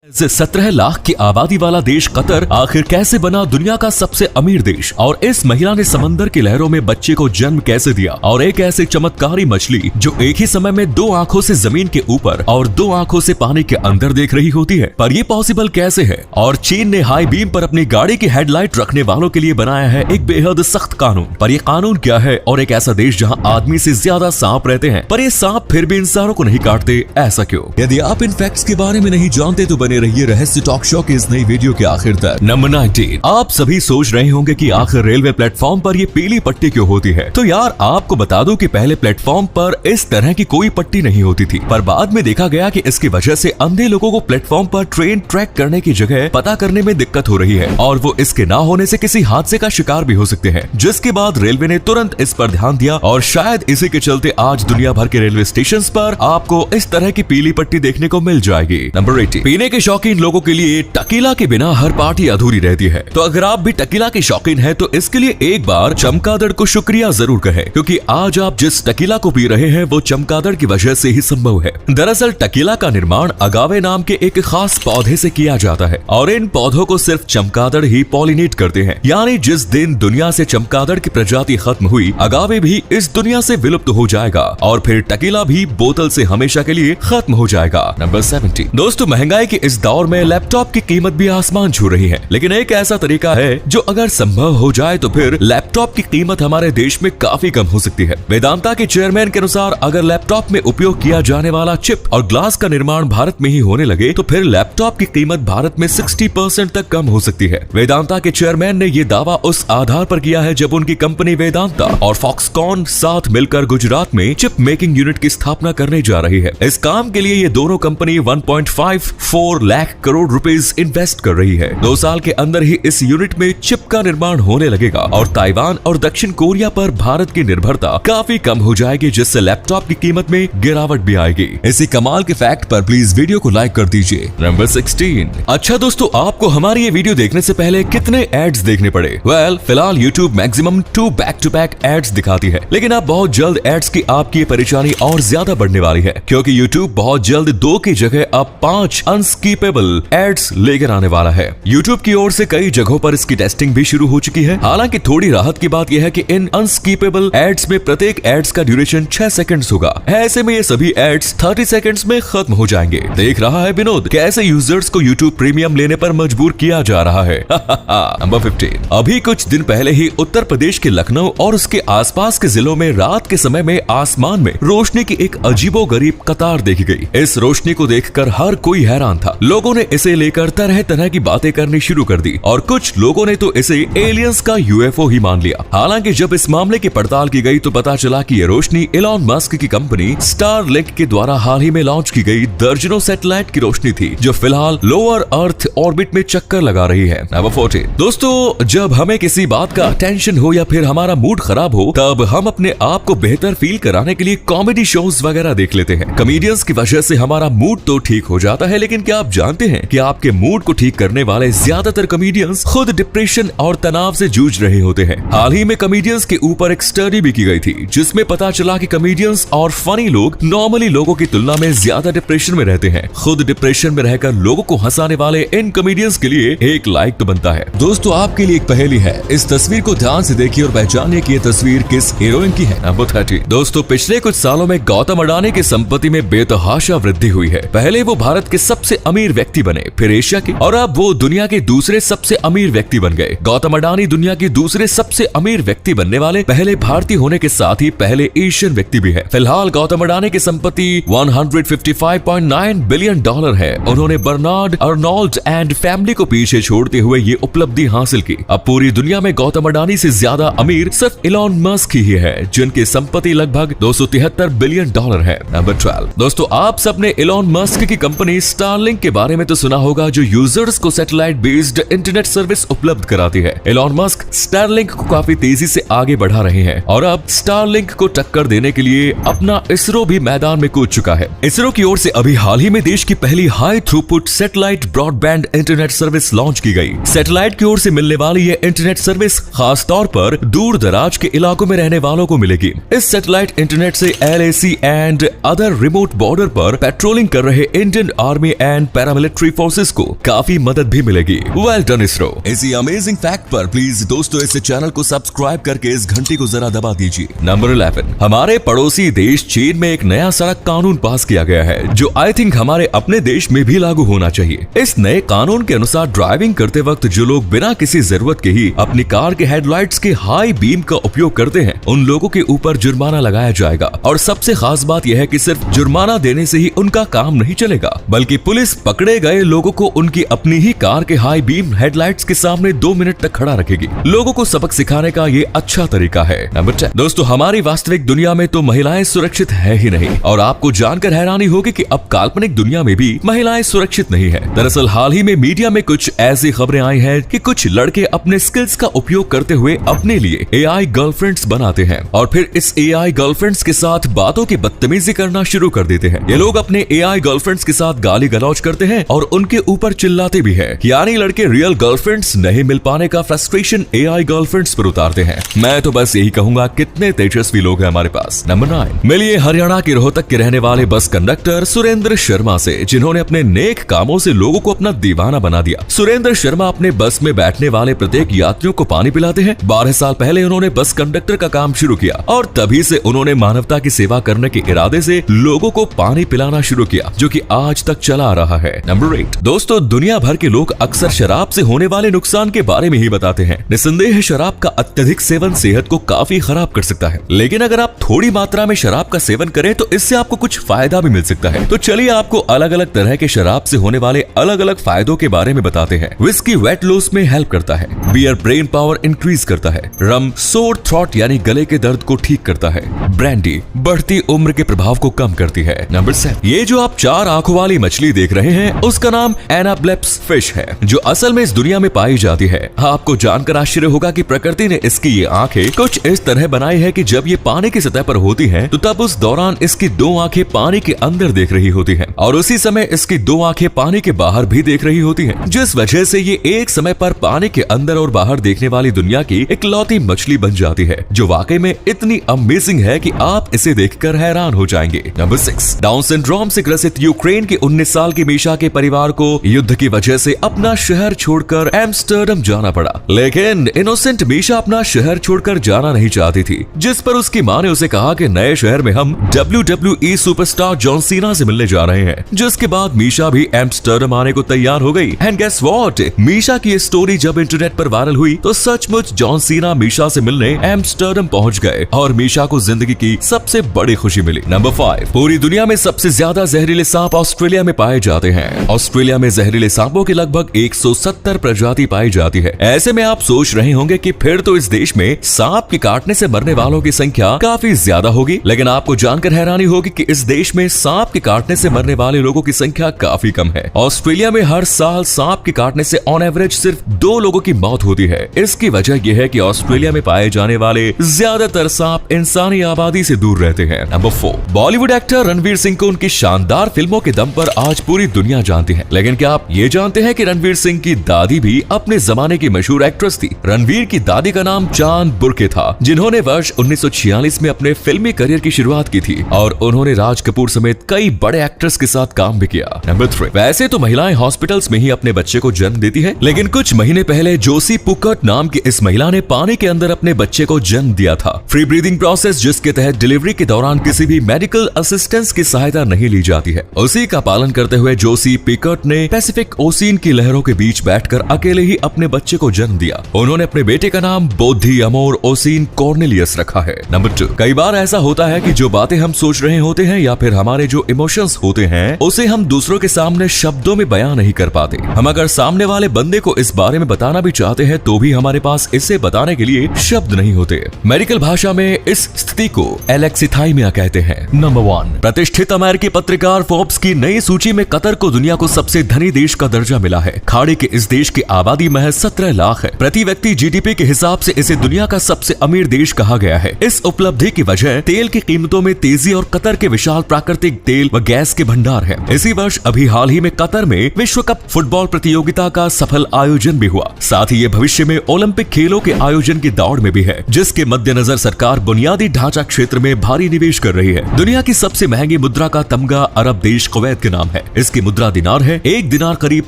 17 लाख की आबादी वाला देश कतर आखिर कैसे बना दुनिया का सबसे अमीर देश, और इस महिला ने समंदर की लहरों में बच्चे को जन्म कैसे दिया, और एक ऐसी चमत्कारी मछली जो एक ही समय में 2 आंखों से जमीन के ऊपर और 2 आंखों से पानी के अंदर देख रही होती है। पर ये पॉसिबल कैसे है? और चीन ने हाई बीम पर अपनी गाड़ी की हेडलाइट रखने वालों के लिए बनाया है एक बेहद सख्त कानून। पर ये कानून क्या है? और एक ऐसा देश जहाँ आदमी से ज्यादा सांप रहते हैं, पर ये सांप फिर भी इंसानों को नहीं काटते, ऐसा क्यों? यदि आप इन फैक्ट्स के बारे में नहीं जानते तो बने रहिए रहस्य टॉक शो की इस नई वीडियो के आखिर तक। नंबर 19। आप सभी सोच रहे होंगे कि आखिर रेलवे प्लेटफॉर्म पर ये पीली पट्टी क्यों होती है? तो यार आपको बता दूं कि पहले प्लेटफॉर्म पर इस तरह की कोई पट्टी नहीं होती थी, पर बाद में देखा गया कि इसकी वजह से अंधे लोगों को प्लेटफॉर्म पर ट्रेन ट्रैक करने की जगह पता करने में दिक्कत हो रही है, और वो इसके ना होने से किसी हादसे का शिकार भी हो सकते हैं। जिसके बाद रेलवे ने तुरंत इस पर ध्यान दिया, और शायद इसी के चलते आज दुनिया भर के रेलवे स्टेशन पर आपको इस तरह की पीली पट्टी देखने को मिल जाएगी। नंबर 18। पीने के शौकीन लोगों के लिए टकीला के बिना हर पार्टी अधूरी रहती है। तो अगर आप भी टकीला के शौकीन हैं तो इसके लिए एक बार चमगादड़ को शुक्रिया जरूर कहें, क्योंकि आज आप जिस टकीला को पी रहे हैं वो चमगादड़ की वजह से ही संभव है। दरअसल टकीला का निर्माण अगावे नाम के एक खास पौधे से किया जाता है, और इन पौधों को सिर्फ चमगादड़ ही पॉलिनेट करते हैं। यानी जिस दिन दुनिया से चमगादड़ की प्रजाति खत्म हुई, अगावे भी इस दुनिया से विलुप्त हो जाएगा, और फिर टकीला भी बोतल से हमेशा के लिए खत्म हो जाएगा। नंबर 17। दोस्तों महंगाई के इस दौर में लैपटॉप की कीमत भी आसमान छू रही है, लेकिन एक ऐसा तरीका है जो अगर संभव हो जाए तो फिर लैपटॉप की कीमत हमारे देश में काफी कम हो सकती है। वेदांता के चेयरमैन के अनुसार अगर लैपटॉप में उपयोग किया जाने वाला चिप और ग्लास का निर्माण भारत में ही होने लगे तो फिर लैपटॉप की कीमत भारत में 60% तक कम हो सकती है। वेदांता के चेयरमैन ने ये दावा उस आधार पर किया है जब उनकी कंपनी वेदांता और फॉक्सकॉन साथ मिलकर गुजरात में चिप मेकिंग यूनिट की स्थापना करने जा रही है। इस काम के लिए ये दोनों company 1.54 lakh crore rupees invest कर रही है। 2 साल के अंदर ही इस यूनिट में चिप का निर्माण होने लगेगा, और ताइवान और दक्षिण कोरिया पर भारत की निर्भरता काफी कम हो जाएगी, जिससे लैपटॉप की कीमत में गिरावट भी आएगी। इसी कमाल के फैक्ट पर प्लीज वीडियो को लाइक कर दीजिए। नंबर 16। अच्छा दोस्तों, आपको हमारी ये वीडियो देखने से पहले कितने एड्स देखने पड़े? फिलहाल YouTube maximum 2 back to back ads दिखाती है, लेकिन अब बहुत जल्द एड्स की आपकी परेशानी और ज्यादा बढ़ने वाली है, क्योंकि YouTube बहुत जल्द 2 की जगह अब 5 अनस्कीपेबल एड्स लेकर आने वाला है। YouTube की ओर से कई जगहों पर इसकी टेस्टिंग भी शुरू हो चुकी है। हालांकि थोड़ी राहत की बात यह है कि इन अनस्कीपेबल एड्स में प्रत्येक एड्स का ड्यूरेशन 6 सेकंड्स होगा। ऐसे में ये सभी एड्स 30 सेकंड्स में खत्म हो जाएंगे। देख रहा है विनोद कैसे यूजर्स को YouTube प्रीमियम लेने पर मजबूर किया जा रहा है। नंबर 15। अभी कुछ दिन पहले ही उत्तर प्रदेश के लखनऊ और उसके आसपास के जिलों में रात के समय में आसमान में रोशनी की एक अजीबोगरीब कतार देखी गई। इस रोशनी को देखकर हर कोई हैरान था। लोगों ने इसे लेकर तरह तरह की बातें करनी शुरू कर दी, और कुछ लोगों ने तो इसे एलियंस का UFO ही मान लिया। हालांकि जब इस मामले की पड़ताल की गई तो पता चला कि ये रोशनी इलॉन मस्क की कंपनी स्टारलिंक के द्वारा हाल ही में लॉन्च की गई दर्जनों सैटेलाइट की रोशनी थी, जो फिलहाल लोअर अर्थ ऑर्बिट में चक्कर लगा रही है। नंबर 14। दोस्तों जब हमें किसी बात का टेंशन हो या फिर हमारा मूड खराब हो, तब हम अपने आप को बेहतर फील कराने के लिए कॉमेडी शोज वगैरह देख लेते हैं। कॉमेडियंस की वजह से हमारा मूड तो ठीक हो जाता है, लेकिन क्या आप जानते हैं कि आपके मूड को ठीक करने वाले ज्यादातर कॉमेडियंस खुद डिप्रेशन और तनाव से जूझ रहे होते हैं। हाल ही में कॉमेडियंस के ऊपर एक स्टडी भी की गई थी, जिसमें पता चला कि कॉमेडियंस और फनी लोग नॉर्मली लोगों की तुलना में ज्यादा डिप्रेशन में रहते हैं। खुद डिप्रेशन में रहकर लोगों को हंसाने वाले इन कॉमेडियंस के लिए एक लाइक तो बनता है। दोस्तों आपके लिए एक पहेली है, इस तस्वीर को ध्यान से देखिए और पहचानिए कि ये तस्वीर किस हीरोइन की है। नंबर 30। दोस्तों पिछले कुछ सालों में गौतम अडानी की संपत्ति में बेतहाशा वृद्धि हुई है। पहले वो भारत के सबसे अमीर व्यक्ति बने, फिर एशिया के, और अब वो दुनिया के दूसरे सबसे अमीर व्यक्ति बन गए। गौतम अडानी दुनिया के दूसरे सबसे अमीर व्यक्ति बनने वाले पहले भारतीय होने के साथ ही पहले एशियन व्यक्ति भी है। फिलहाल गौतम अडानी की संपत्ति $155.9 बिलियन है। उन्होंने बर्नार्ड अर्नोल्ड एंड फैमिली को पीछे छोड़ते हुए ये उपलब्धि हासिल की। अब पूरी दुनिया में गौतम अडानी से ज्यादा अमीर सिर्फ इलॉन मस्क ही है, जिनकी संपत्ति लगभग $273 बिलियन है। नंबर 12। दोस्तों आप सबने इलॉन मस्क की कंपनी स्टारलिंक के बारे में तो सुना होगा, जो यूजर्स को सैटेलाइट बेस्ड इंटरनेट सर्विस उपलब्ध कराती है। इलॉन मस्क स्टारलिंक को काफी तेजी से आगे बढ़ा रहे हैं, और अब स्टारलिंक को टक्कर देने के लिए अपना इसरो भी मैदान में कूद चुका है। इसरो की ओर से अभी हाल ही में देश की पहली high throughput satellite broadband internet service launch की गई। सैटेलाइट की ओर से मिलने वाली ये इंटरनेट सर्विस खास तौर पर दूर दराज के इलाकों में रहने वालों को मिलेगी। इस सैटेलाइट इंटरनेट से LAC and other remote border पर पेट्रोलिंग कर रहे Indian army and paramilitary forces को काफी मदद भी मिलेगी। Well done ISRO. इसी अमेजिंग फैक्ट पर प्लीज दोस्तों इस चैनल को सब्सक्राइब करके इस घंटी को जरा दबा दीजिए। नंबर 11, हमारे पड़ोसी देश चीन में एक नया सड़क कानून पास किया गया है जो आई थिंक हमारे अपने देश में भी लागू होना चाहिए। इस नए कानून के अनुसार ड्राइविंग करते वक्त जो लोग बिना किसी जरूरत के ही अपनी कार के हेडलाइट्स के हाई बीम का उपयोग करते हैं उन लोगों के ऊपर जुर्माना लगाया जाएगा। और सबसे खास बात यह है कि सिर्फ जुर्माना देने से ही उनका काम नहीं चलेगा, बल्कि पुलिस पकड़े गए लोगों को उनकी अपनी ही कार के हाई बीम हेडलाइट्स के सामने 2 मिनट तक खड़ा रखेगी। लोगों को सबक सिखाने का ये अच्छा तरीका है। नंबर 10, दोस्तों हमारी वास्तविक दुनिया में तो महिलाएं सुरक्षित है ही नहीं, और आपको जानकर हैरानी होगी कि अब काल्पनिक दुनिया में भी महिलाएं सुरक्षित नहीं है। दरअसल हाल ही में मीडिया में कुछ ऐसी खबरें आई हैं कि कुछ लड़के अपने स्किल्स का उपयोग करते हुए अपने लिए एआई गर्लफ्रेंड्स बनाते हैं और फिर इस एआई गर्लफ्रेंड्स के साथ बातों की बदतमीजी करना शुरू कर देते हैं। ये लोग अपने एआई गर्लफ्रेंड्स के साथ गाली गलौज करते हैं और उनके ऊपर चिल्लाते भी हैं। यानी लड़के रियल गर्लफ्रेंड्स नहीं मिल पाने का फ्रस्ट्रेशन एआई गर्लफ्रेंड्स पर उतारते हैं। मैं तो बस यही कहूंगा कितने तेजस्वी लोग हैं हमारे पास। नंबर 9, मिलिए हरियाणा के रोहतक के रहने वाले बस कंडक्टर सुरेंद्र शर्मा से, जिन्होंने अपने नेक कामों से लोगों को अपना दीवाना बना दिया। सुरेंद्र शर्मा अपने बस में बैठने वाले प्रत्येक यात्रियों को पानी पिलाते हैं। 12 साल पहले उन्होंने बस कंडक्टर का काम शुरू किया और तभी से उन्होंने मानवता की सेवा करने के इरादे से लोगों को पानी पिलाना शुरू किया, जो कि आज तक चला आ रहा है। नंबर 8, दोस्तों दुनिया भर के लोग अक्सर शराब से होने वाले नुकसान के बारे में ही बताते हैं। निस्संदेह शराब का अत्यधिक सेवन सेहत को काफी खराब कर सकता है, लेकिन अगर आप थोड़ी मात्रा में शराब का सेवन करें तो इससे आपको कुछ फायदा भी मिल सकता है। तो चलिए आपको अलग अलग तरह के शराब से होने वाले अलग अलग फायदों के बारे में बताते हैं। विस्की वेट लॉस में हेल्प करता है, बियर ब्रेन पावर इंक्रीज करता है, रम सोर थ्रोट यानी गले के दर्द को ठीक करता है, ब्रांडी बढ़ती उम्र के प्रभाव को कम करती है। नंबर 7, ये जो आप 4 आंखों वाली मछली देख रहे हैं उसका नाम एनाब्लेप्स फिश है, जो असल में इस दुनिया में पाई जाती है। आपको जानकर आश्चर्य होगा कि प्रकृति ने इसकी ये आंखें कुछ इस तरह बनाई है कि जब ये पानी की सतह पर होती हैं, तो तब उस दौरान इसकी 2 आंखें पानी के अंदर देख रही होती हैं और उसी समय इसकी 2 आंखें पानी के बाहर भी देख रही होती हैं, जिस वजह से ये एक समय पर पानी के अंदर और बाहर देखने वाली दुनिया की इकलौती मछली बन जाती है, जो वाकई में इतनी अमेजिंग है कि आप इसे देखकर हैरान हो जाएंगे। नंबर 6, डाउन सिंड्रोम से ग्रसित यूक्रेन की 19 साल की मीशा के परिवार को युद्ध की वजह से अपना शहर छोड़कर एम्स्टर्डम जाना पड़ा, लेकिन इनोसेंट मीशा अपना शहर छोड़कर जाना नहीं चाहती थी, जिस पर उसकी मां ने उसे कहा कि नए शहर में हम WWE सुपरस्टार जॉन सीना से मिलने जा रहे हैं, जिसके बाद मीशा भी एम्स्टर्डम आने को तैयार हो गई। एंड गेस व्हाट, मीशा की ये स्टोरी जब इंटरनेट पर वायरल हुई तो सचमुच जॉन सीना मीशा से मिलने एम्स्टर्डम पहुंच गए और मीशा को जिंदगी की सबसे बड़ी खुशी मिली। नंबर 5, पूरी दुनिया में सबसे ज्यादा जहरीले सांप ऑस्ट्रेलिया में पाए जाते हैं। ऑस्ट्रेलिया में जहरीले सांपों की लगभग 170 प्रजाति पाई जाती है। ऐसे में आप सोच रहे होंगे कि फिर तो इस देश में सांप के काटने से मरने वालों की संख्या काफी ज्यादा होगी, लेकिन आपको जानकर हैरानी होगी कि इस देश में सांप के काटने से मरने वाले लोगों की संख्या काफी कम है। ऑस्ट्रेलिया में हर साल सांप के काटने से ऑन एवरेज सिर्फ 2 लोगों की मौत होती है। इसकी वजह यह है कि ऑस्ट्रेलिया में पाए जाने वाले ज्यादातर सांप इंसानी आबादी से दूर रहते हैं। नंबर 4, बॉलीवुड एक्टर रणवीर सिंह को उनकी शानदार फिल्मों के दम पर आज पूरी दुनिया जानती है, लेकिन क्या आप ये जानते हैं कि रणवीर सिंह की दादी भी अपने जमाने की मशहूर एक्ट्रेस थी। रणवीर की दादी का नाम चांद बुर्के था, जिन्होंने वर्ष 1946 में अपने फिल्मी करियर की शुरुआत की थी और उन्होंने राज कपूर समेत कई बड़े एक्टर्स के साथ काम भी किया। नंबर 3, वैसे तो महिलाएं हॉस्पिटल्स में ही अपने बच्चे को जन्म देती है, लेकिन कुछ महीने पहले जोशी पुकट नाम की इस महिला ने पानी के अंदर अपने बच्चे को जन्म दिया था। फ्री ब्रीदिंग प्रोसेस, जिसके तहत डिलीवरी के दौरान किसी भी मेडिकल असिस्टेंस की सहायता नहीं ली जाती है, उसी का पालन करते हुए जोशी पिकट ने पैसिफिक ओशियन की लहरों के बीच बैठकर अकेले ही अपने बच्चे को जन्म दिया। उन्होंने अपने बेटे का नाम बोधी अमोर ओसिन कॉर्नेलियस रखा है। नंबर 2, कई बार ऐसा होता है कि जो बातें हम सोच रहे होते हैं या फिर हमारे जो इमोशंस होते हैं उसे हम दूसरों के सामने शब्दों में बयां नहीं कर पाते। हम अगर सामने वाले बंदे को इस बारे में बताना भी चाहते हैं तो भी हमारे पास इसे बताने के लिए शब्द नहीं होते। मेडिकल भाषा में इस स्थिति को एलेक्सिथाइमिया कहते हैं। नंबर 1, प्रतिष्ठित अमेरिकी पत्रकार फोर्ब्स की नई सूची में कतर को दुनिया को सबसे धनी देश का दर्जा मिला है। खाड़ी के इस देश की आबादी महज 17 लाख है। प्रति व्यक्ति जीडीपी के हिसाब से इसे दुनिया का सबसे अमीर देश कहा गया है। इस उपलब्धि की वजह तेल की कीमतों में तेजी और कतर के विशाल प्राकृतिक तेल व गैस के भंडार है। इसी वर्ष अभी हाल ही में कतर में विश्व कप फुटबॉल प्रतियोगिता का सफल आयोजन भी हुआ। साथ ही ये भविष्य में ओलंपिक खेलों के आयोजन की दौड़ में भी है, जिसके मद्देनजर सरकार बुनियादी ढांचा क्षेत्र में भारी निवेश कर रही है। दुनिया की सबसे महंगी मुद्रा का तमगा अरब देश कुवैत के नाम है। इसकी मुद्रा दिनार है, एक दिनार करीब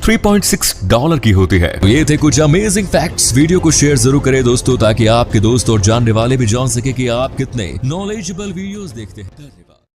$3.6 की होती है। तो ये थे कुछ अमेजिंग फैक्ट्स। वीडियो को शेयर जरूर करें दोस्तों, ताकि आपके दोस्त और जानने वाले भी जान सके कि आप कितने नॉलेजेबल वीडियोस देखते हैं।